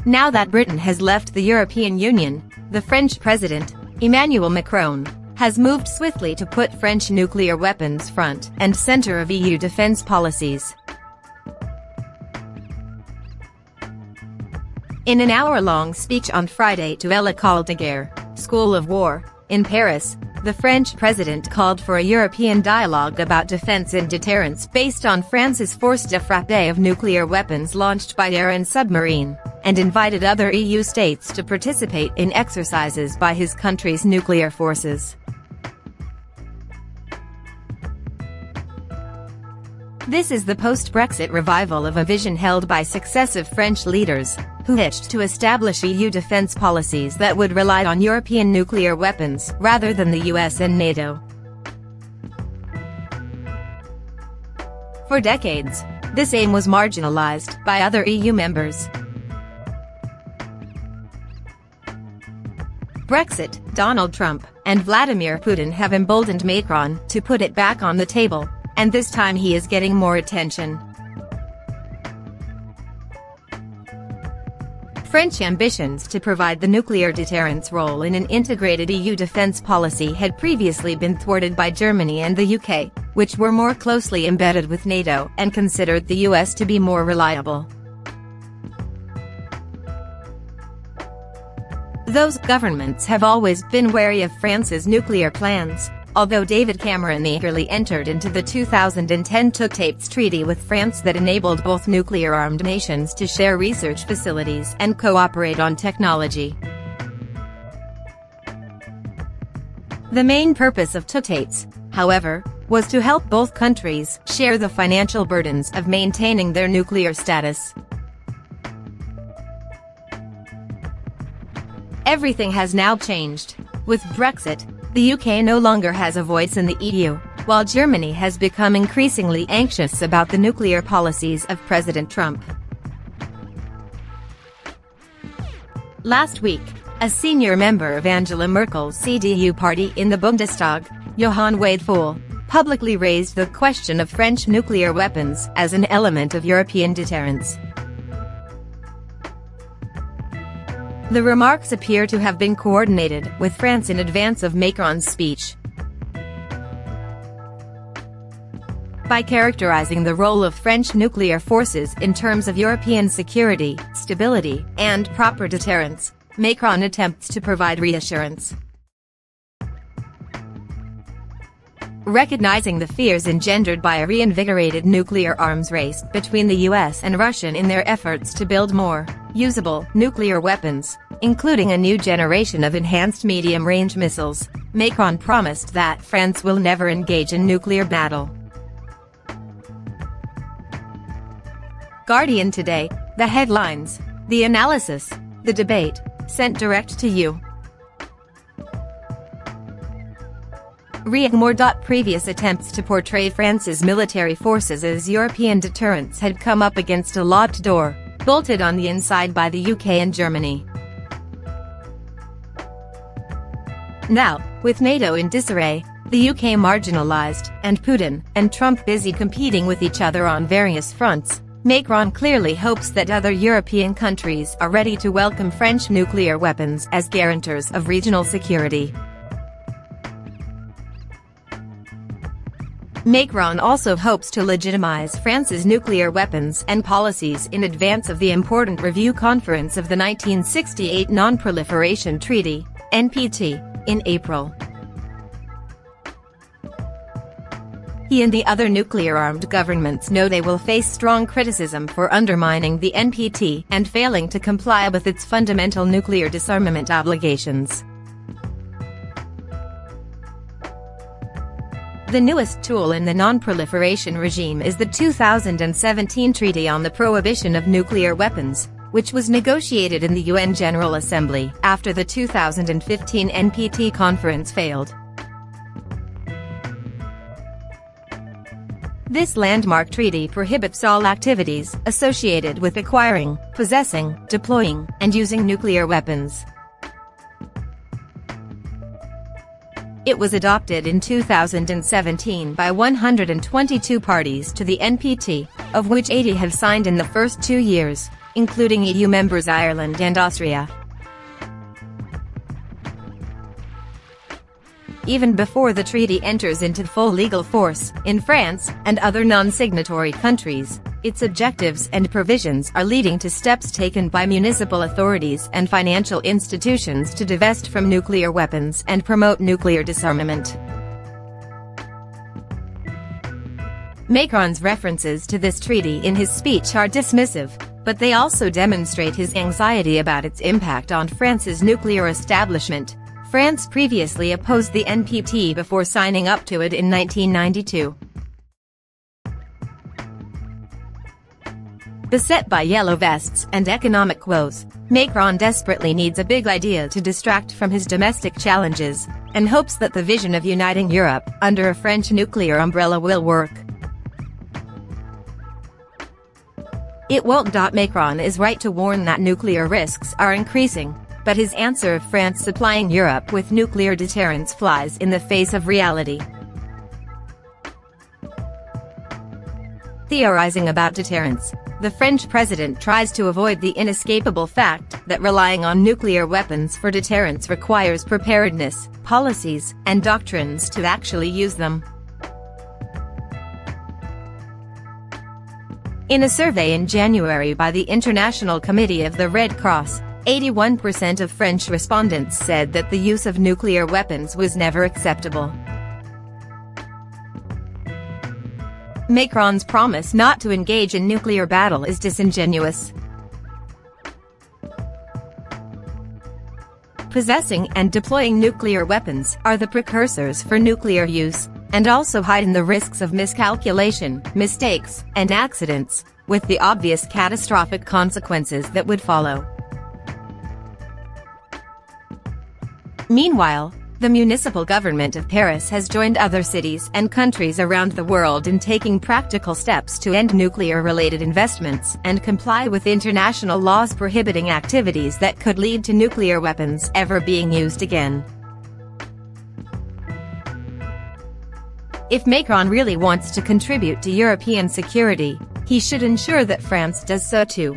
Now that Britain has left the European Union, the French president, Emmanuel Macron, has moved swiftly to put French nuclear weapons front and center of EU defense policies. In an hour-long speech on Friday to l'École de Guerre, School of War, in Paris, the French president called for a European dialogue about defense and deterrence based on France's force de frappe of nuclear weapons launched by air and submarine, and invited other EU states to participate in exercises by his country's nuclear forces. This is the post-Brexit revival of a vision held by successive French leaders, who wished to establish EU defense policies that would rely on European nuclear weapons rather than the US and NATO. For decades, this aim was marginalized by other EU members. Brexit, Donald Trump, and Vladimir Putin have emboldened Macron to put it back on the table, and this time he is getting more attention. French ambitions to provide the nuclear deterrence role in an integrated EU defense policy had previously been thwarted by Germany and the UK, which were more closely embedded with NATO and considered the US to be more reliable. Those governments have always been wary of France's nuclear plans, although David Cameron eagerly entered into the 2010 Touquet Treaty with France that enabled both nuclear-armed nations to share research facilities and cooperate on technology. The main purpose of Touquet, however, was to help both countries share the financial burdens of maintaining their nuclear status. Everything has now changed. With Brexit, the UK no longer has a voice in the EU, while Germany has become increasingly anxious about the nuclear policies of President Trump. Last week, a senior member of Angela Merkel's CDU party in the Bundestag, Johann Wadephul, publicly raised the question of French nuclear weapons as an element of European deterrence. The remarks appear to have been coordinated with France in advance of Macron's speech. By characterizing the role of French nuclear forces in terms of European security, stability, and proper deterrence, Macron attempts to provide reassurance. Recognizing the fears engendered by a reinvigorated nuclear arms race between the US and Russia in their efforts to build more usable nuclear weapons, including a new generation of enhanced medium-range missiles, Macron promised that France will never engage in nuclear battle. Guardian today, the headlines, the analysis, the debate, sent direct to you. Read more. Previous attempts to portray France's military forces as European deterrents had come up against a locked door, bolted on the inside by the UK and Germany. Now, with NATO in disarray, the UK marginalized, and Putin and Trump busy competing with each other on various fronts, Macron clearly hopes that other European countries are ready to welcome French nuclear weapons as guarantors of regional security. Macron also hopes to legitimize France's nuclear weapons and policies in advance of the important review conference of the 1968 Non-Proliferation Treaty, NPT, in April. He and the other nuclear-armed governments know they will face strong criticism for undermining the NPT and failing to comply with its fundamental nuclear disarmament obligations. The newest tool in the non-proliferation regime is the 2017 Treaty on the Prohibition of Nuclear Weapons, which was negotiated in the UN General Assembly after the 2015 NPT conference failed. This landmark treaty prohibits all activities associated with acquiring, possessing, deploying, and using nuclear weapons. It was adopted in 2017 by 122 parties to the NPT, of which 80 have signed in the first 2 years. including EU members Ireland and Austria. Even before the treaty enters into full legal force, in France and other non-signatory countries, its objectives and provisions are leading to steps taken by municipal authorities and financial institutions to divest from nuclear weapons and promote nuclear disarmament. Macron's references to this treaty in his speech are dismissive, but they also demonstrate his anxiety about its impact on France's nuclear establishment. France previously opposed the NPT before signing up to it in 1992. Beset by yellow vests and economic woes, Macron desperately needs a big idea to distract from his domestic challenges, and hopes that the vision of uniting Europe under a French nuclear umbrella will work. It won't. Macron is right to warn that nuclear risks are increasing, but his answer of France supplying Europe with nuclear deterrence flies in the face of reality. Theorizing about deterrence, the French president tries to avoid the inescapable fact that relying on nuclear weapons for deterrence requires preparedness, policies, and doctrines to actually use them. In a survey in January by the International Committee of the Red Cross, 81% of French respondents said that the use of nuclear weapons was never acceptable. Macron's promise not to engage in nuclear battle is disingenuous. Possessing and deploying nuclear weapons are the precursors for nuclear use, and also heighten the risks of miscalculation, mistakes, and accidents, with the obvious catastrophic consequences that would follow. Meanwhile, the municipal government of Paris has joined other cities and countries around the world in taking practical steps to end nuclear-related investments and comply with international laws prohibiting activities that could lead to nuclear weapons ever being used again. If Macron really wants to contribute to European security, he should ensure that France does so too.